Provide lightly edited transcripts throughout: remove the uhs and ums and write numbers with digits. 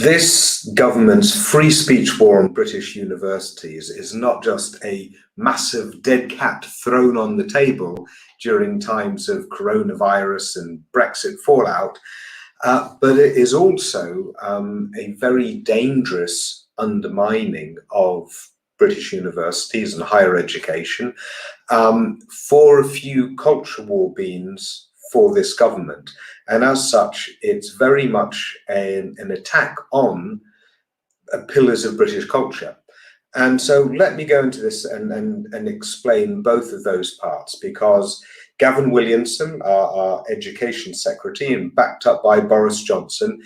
This government's free speech war on British universities is not just a massive dead cat thrown on the table during times of coronavirus and Brexit fallout, but it is also a very dangerous undermining of British universities and higher education for a few culture war beans for this government. And as such, it's very much an attack on pillars of British culture. And so let me go into this and explain both of those parts, because Gavin Williamson, our Education Secretary, and backed up by Boris Johnson,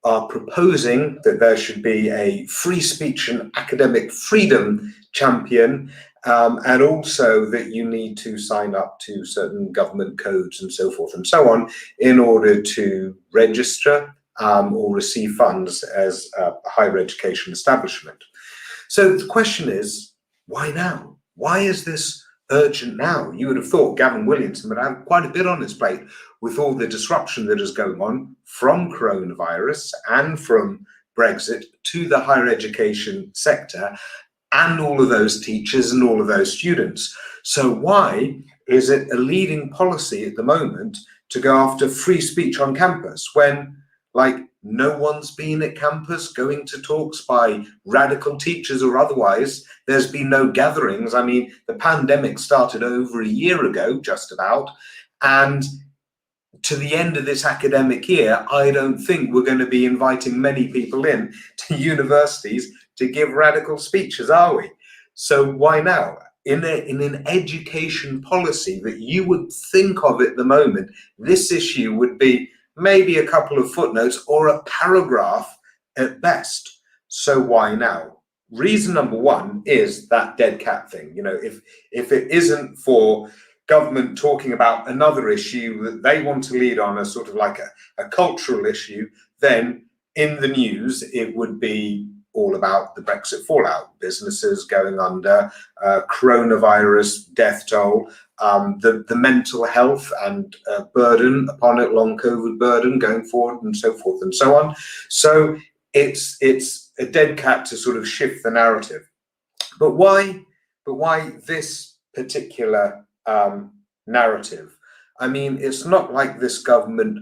are proposing that there should be a free speech and academic freedom champion, and also that you need to sign up to certain government codes and so forth and so on in order to register or receive funds as a higher education establishment. So the question is, why now? Why is this urgent now? You would have thought Gavin Williamson would have quite a bit on his plate with all the disruption that is going on from coronavirus and from Brexit to the higher education sector and all of those teachers and all of those students. So why is it a leading policy at the moment to go after free speech on campus when, like, no one's been at campus going to talks by radical teachers or otherwise? There's been no gatherings. I mean, the pandemic started over a year ago, just about, and to the end of this academic year, I don't think we're going to be inviting many people in to universities to give radical speeches, are we? So why now? In an education policy that you would think of at the moment, this issue would be maybe a couple of footnotes or a paragraph at best. So why now? Reason number one is that dead cat thing. You know, if it isn't for government talking about another issue that they want to lead on, a sort of like a cultural issue, then in the news it would be all about the Brexit fallout, businesses going under, coronavirus death toll, the mental health and burden upon it, long COVID burden going forward, and so forth and so on. So it's a dead cat to sort of shift the narrative. But why this particular narrative? I mean, it's not like this government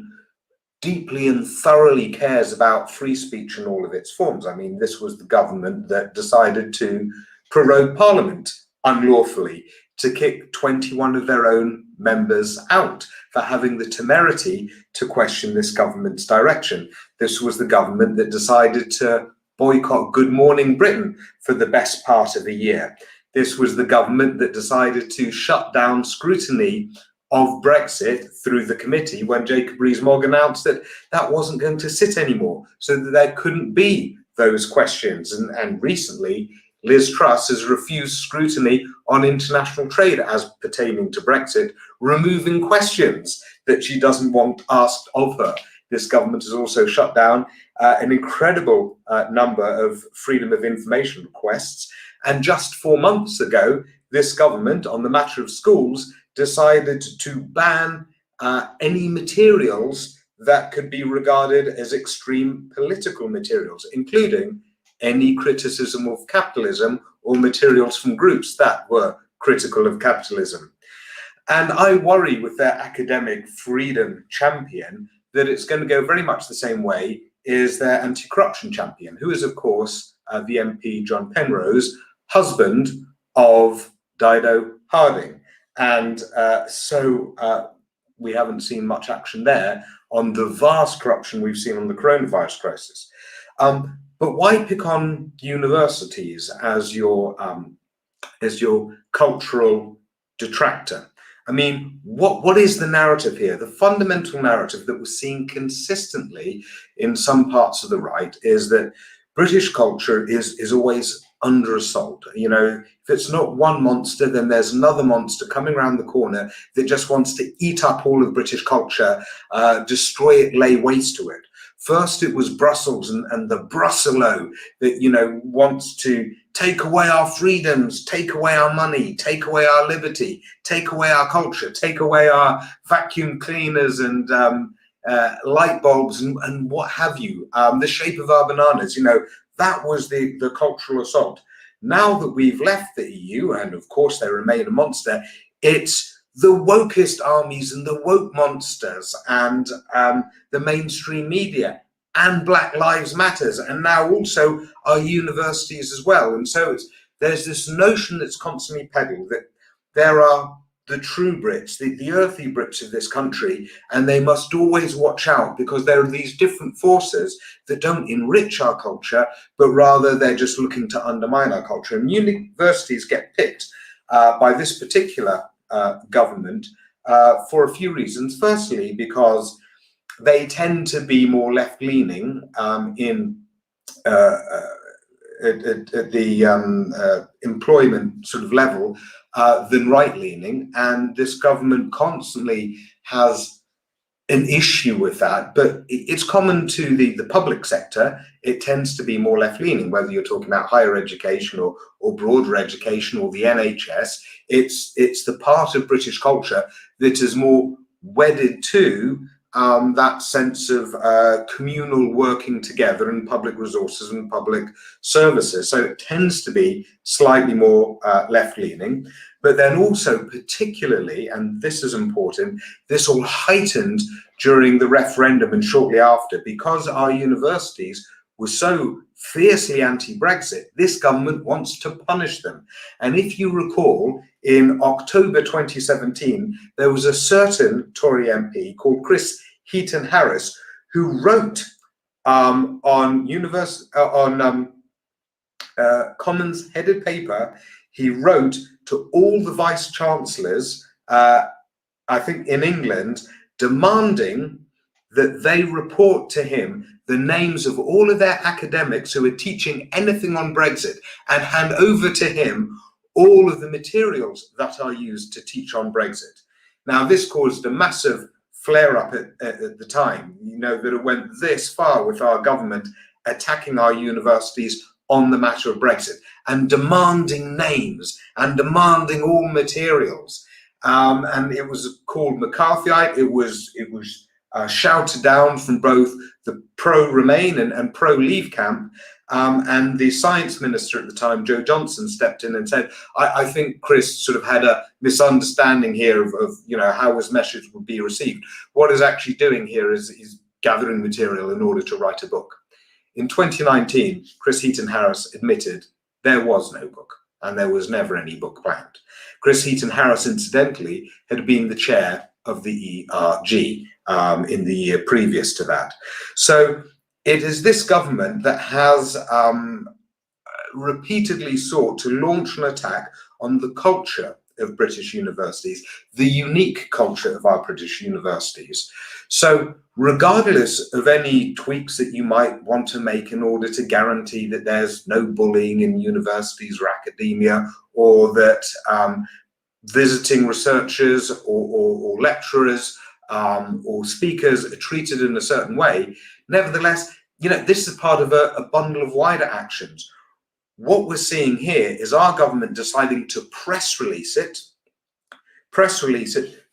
deeply and thoroughly cares about free speech in all of its forms. I mean, this was the government that decided to prorogue Parliament unlawfully, to kick 21 of their own members out for having the temerity to question this government's direction. This was the government that decided to boycott Good Morning Britain for the best part of a year. This was the government that decided to shut down scrutiny of Brexit through the committee when Jacob Rees-Mogg announced that that wasn't going to sit anymore, so that there couldn't be those questions. And recently, Liz Truss has refused scrutiny on international trade as pertaining to Brexit, removing questions that she doesn't want asked of her. This government has also shut down an incredible number of freedom of information requests. And just 4 months ago, this government, on the matter of schools, decided to ban any materials that could be regarded as extreme political materials, including any criticism of capitalism or materials from groups that were critical of capitalism. And I worry with their academic freedom champion that it's going to go very much the same way as their anti-corruption champion, who is, of course, the MP John Penrose, husband of Dido Harding. And so we haven't seen much action there on the vast corruption we've seen on the coronavirus crisis. But why pick on universities as your cultural detractor? I mean, what is the narrative here? The fundamental narrative that we're seeing consistently in some parts of the right is that British culture is always under assault. You know, if it's not one monster, then there's another monster coming around the corner that just wants to eat up all of British culture, destroy it, lay waste to it. First, it was Brussels and the Brusselo that, you know, wants to take away our freedoms, take away our money, take away our liberty, take away our culture, take away our vacuum cleaners and light bulbs and what have you, the shape of our bananas, that was the cultural assault. Now that we've left the EU, and of course they remain a monster, it's the wokest armies and the woke monsters and the mainstream media and Black Lives Matters, and now also our universities as well. And so there's this notion that's constantly peddled that there are the true Brits, the earthy Brits of this country, and they must always watch out because there are these different forces that don't enrich our culture, but rather they're just looking to undermine our culture. And universities get picked by this particular government for a few reasons. Firstly, because they tend to be more left-leaning at the employment sort of level than right-leaning, and this government constantly has an issue with that. But it's common to the public sector. It tends to be more left-leaning, whether you're talking about higher education or broader education or the NHS. It's the part of British culture that is more wedded to that sense of communal working together and public resources and public services. So it tends to be slightly more left-leaning, but then also particularly, and this is important, this all heightened during the referendum and shortly after, because our universities were so fiercely anti-Brexit, this government wants to punish them. And if you recall, in October 2017, there was a certain Tory MP called Chris Heaton-Harris who wrote on Commons headed paper. He wrote to all the vice chancellors, I think in England, demanding that they report to him the names of all of their academics who are teaching anything on Brexit and hand over to him all of the materials that are used to teach on Brexit. Now, this caused a massive flare-up at the time, that it went this far with our government attacking our universities on the matter of Brexit and demanding names and demanding all materials. And it was called McCarthyite. It was shouted down from both the pro-Remain and pro-Leave camp. And the science minister at the time, Joe Johnson, stepped in and said, I think Chris sort of had a misunderstanding here of how his message would be received. What he's actually doing here is gathering material in order to write a book. In 2019, Chris Heaton-Harris admitted there was no book and there was never any book planned. Chris Heaton-Harris, incidentally, had been the chair of the ERG in the year previous to that. So it is this government that has repeatedly sought to launch an attack on the culture of British universities, the unique culture of our British universities. So regardless of any tweaks that you might want to make in order to guarantee that there's no bullying in universities or academia, or that visiting researchers or lecturers or speakers are treated in a certain way, nevertheless, this is part of a bundle of wider actions. What we're seeing here is our government deciding to press release it,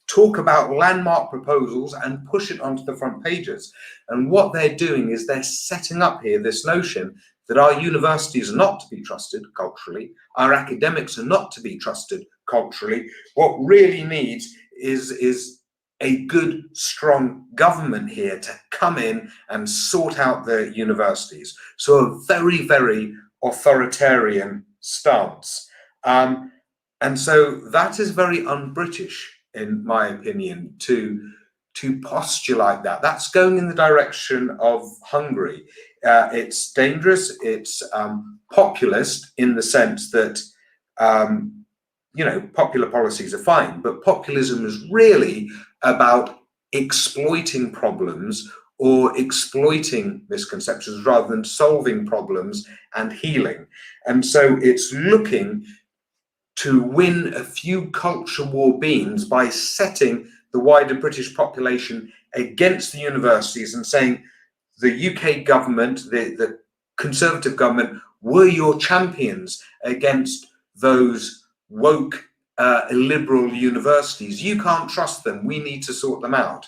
talk about landmark proposals and push it onto the front pages. And what they're doing is they're setting up here this notion that our universities are not to be trusted culturally, our academics are not to be trusted culturally. What really needs is a good, strong government here to come in and sort out the universities. So a very, very authoritarian stance. And so that is very un-British, in my opinion, to postulate that. That's going in the direction of Hungary. It's dangerous, it's populist in the sense that, popular policies are fine, but populism is really about exploiting problems or exploiting misconceptions rather than solving problems and healing. And so it's looking to win a few culture war beans by setting the wider British population against the universities and saying the UK government, the Conservative government, were your champions against those woke liberal universities. You can't trust them. We need to sort them out.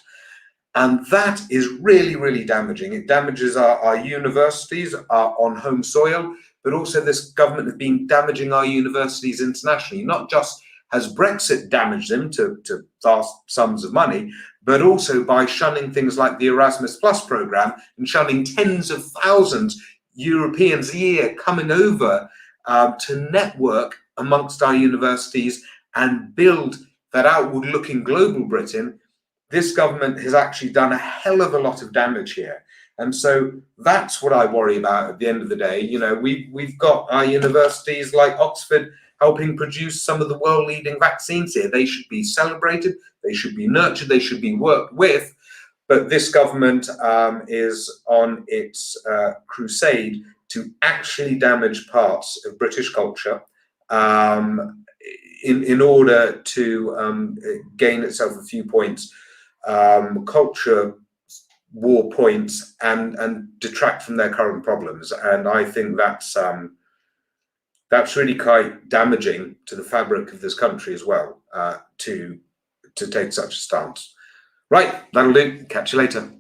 And that is really, really damaging. It damages our universities on home soil, but also this government has been damaging our universities internationally. Not just has Brexit damaged them to vast sums of money, but also by shunning things like the Erasmus Plus program and shunning tens of thousands Europeans a year coming over to network amongst our universities and build that outward-looking global Britain. This government has actually done a hell of a lot of damage here. And so that's what I worry about at the end of the day. You know, we've got our universities like Oxford helping produce some of the world-leading vaccines here. They should be celebrated, they should be nurtured, they should be worked with. But this government is on its crusade to actually damage parts of British culture in order to gain itself a few points, culture war points, and detract from their current problems. And I think that's really quite damaging to the fabric of this country as well, to take such a stance. Right, that'll do. Catch you later.